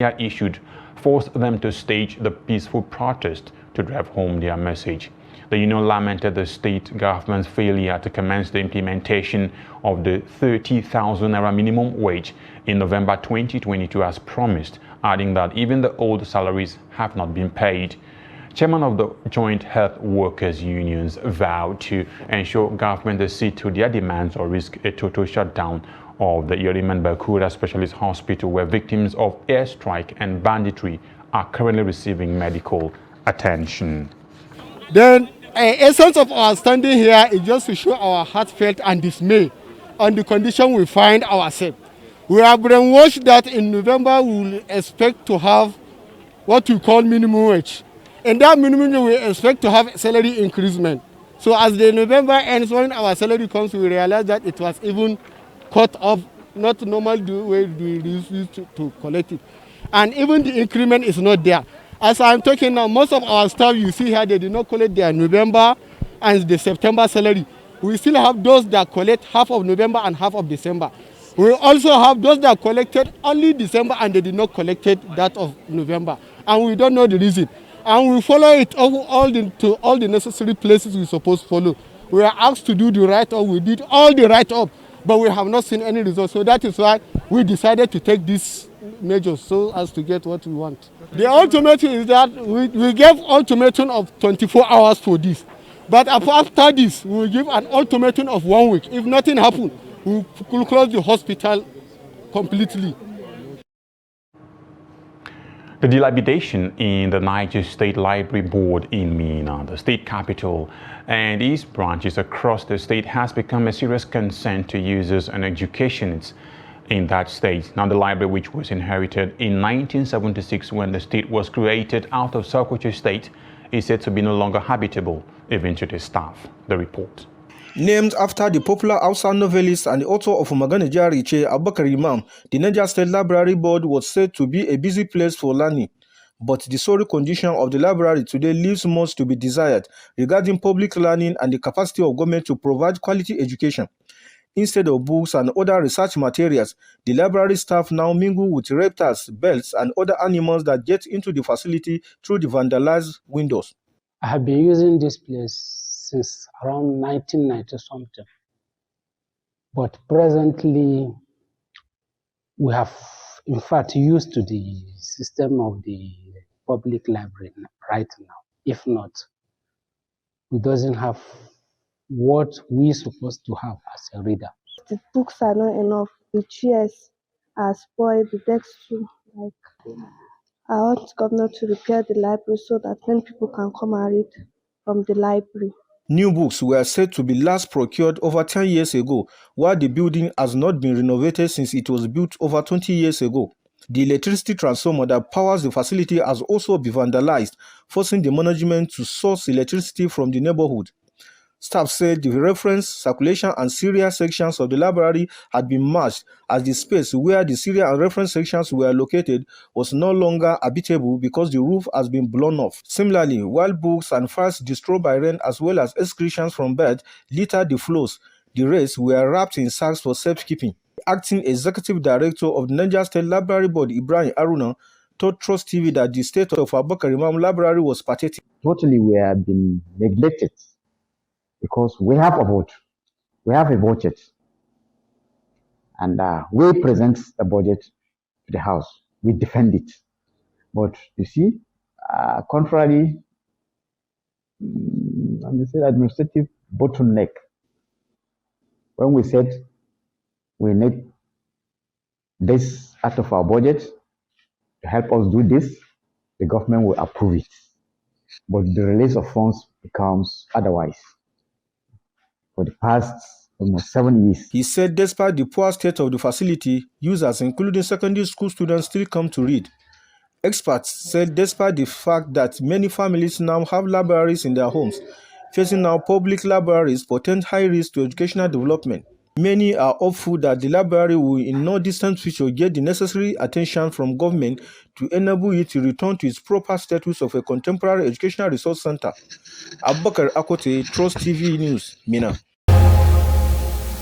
issued forced them to stage the peaceful protest to drive home their message. The union lamented the state government's failure to commence the implementation of the 30,000 naira minimum wage in November 2022 as promised, adding that even the old salaries have not been paid. Chairman of the Joint Health Workers Unions vowed to ensure government accede to their demands or risk a total shutdown of the Yariman Bakura Specialist Hospital, where victims of airstrike and banditry are currently receiving medical attention. Then, essence of our standing here is just to show our heartfelt and dismay on the condition we find ourselves. We are brainwashed that in November we will expect to have what we call minimum wage. And that minimum we expect to have salary increasement. So as the November ends, when our salary comes, we realize that it was even cut off, not normal the way we used to collect it. And even the increment is not there. As I'm talking now, most of our staff you see here, they did not collect their November and the September salary. We still have those that collect half of November and half of December. We also have those that collected only December and they did not collect that of November. And we don't know the reason. And we follow it to all the necessary places we're supposed to follow. We are asked to do the write-up. We did all the write-up, but we have not seen any results. So that is why we decided to take these measures so as to get what we want. The ultimatum is that we gave ultimatum of 24 hours for this. But after this, we will give an ultimatum of 1 week. If nothing happens, we will close the hospital completely. The dilapidation in the Niger State Library Board in Minna, the state capital, and its branches across the state has become a serious concern to users and educationists in that state. Now, the library, which was inherited in 1976 when the state was created out of Sokoto State, is said to be no longer habitable, even to the staff. The report. Named after the popular Hausa novelist and the author of Magana Jariche, Yariman, the Niger State Library Board was said to be a busy place for learning. But the sorry condition of the library today leaves much to be desired regarding public learning and the capacity of government to provide quality education. Instead of books and other research materials, the library staff now mingle with reptiles, birds, and other animals that get into the facility through the vandalized windows. I have been using this place since around 1990 something. But presently, we have in fact used to the system of the public library right now. If not, we doesn't have what we're supposed to have as a reader. The books are not enough, the chairs are spoiled, the desks too. I want the governor to repair the library so that many people can come and read from the library. New books were said to be last procured over 10 years ago, while the building has not been renovated since it was built over 20 years ago. The electricity transformer that powers the facility has also been vandalized, forcing the management to source electricity from the neighborhood. Staff said the reference, circulation, and serial sections of the library had been merged, as the space where the serial and reference sections were located was no longer habitable because the roof has been blown off. Similarly, while books and files destroyed by rain as well as excretions from birds littered the floors, the rest were wrapped in sacks for safekeeping. Acting Executive Director of the Niger State Library Board, Ibrahim Aruna, told Trust TV that the state of Yariman Library was pathetic. Totally, we have been neglected. Because we have a vote, we have a budget, and we present the budget to the House, we defend it. But you see, contrary, administrative bottleneck, when we said we need this out of our budget to help us do this, the government will approve it. But the release of funds becomes otherwise. For the past almost 7 years. He said despite the poor state of the facility, users, including secondary school students, still come to read. Experts said despite the fact that many families now have libraries in their homes, facing now public libraries portend high risk to educational development. Many are hopeful that the library will in no distant future get the necessary attention from government to enable it to return to its proper status of a contemporary educational resource center. Abubakar Akote, Trust TV News, Minna.